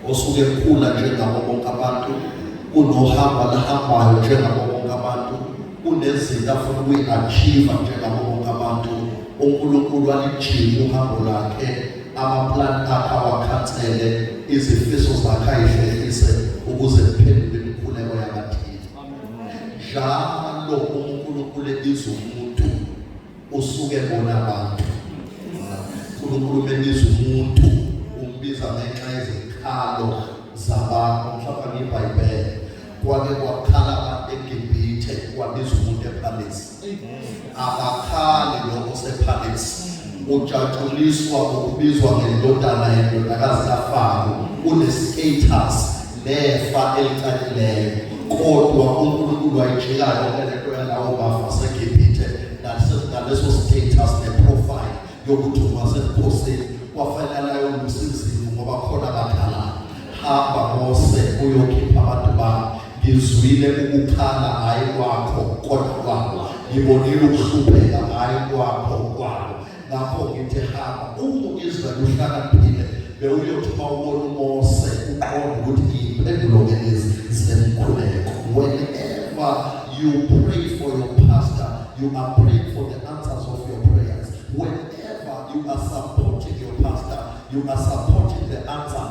osuke ekhula njengabo bonke abantu, unohamba lahambayo njengabo bonke abantu, unezinto afuna ukuyi-achieve njengabo bonke abantu. uNkulunkulu alijime uhambo lakhe, amaplan akhe awakhansele, izifiso zakhe ayihlehlise ukuze kuphendule imikhuleko yabathile. Njalo uNkulunkulu ebiza umuntu usuke ebona abantu. uNkulunkulu ebiza umuntu umbiza ngenxa yezikhalo zabantu. Mhlawumbe ngeBhayibheli kwake kwakhala abantu eGibhithe, kwabiza umuntu ePhalesi. Abakhali lokho sePhalesi, ujatshuliswa ukubizwa ngendodana yendodakazi kaFaro, une-status nefa elicacileyo. Kodwa uNkulunkulu wayijikayo lento yalawo baseGibhithe naleso status neprofile yokuthi ungasebukhosini, kwafanele ayolusiziwe ngoba khona bakhala. Hamba Mose uyokhipha abantu bami, ngizwile ukukhala hayi kwakho kodwa kwabo, ngibonile ukuhlupheka hayi kwakho kwabo. Ngakho ngithi hamba. U-Israyeli uhlakaniphile, bewuyothi uma ubona uMose uqonde ukuthi iy'mpendulo-ke lezi zemkhuleko. Whenever you pray for your pastor, you are praying for the answers of your prayers. Whenever you are supporting your pastor, you are supporting the answer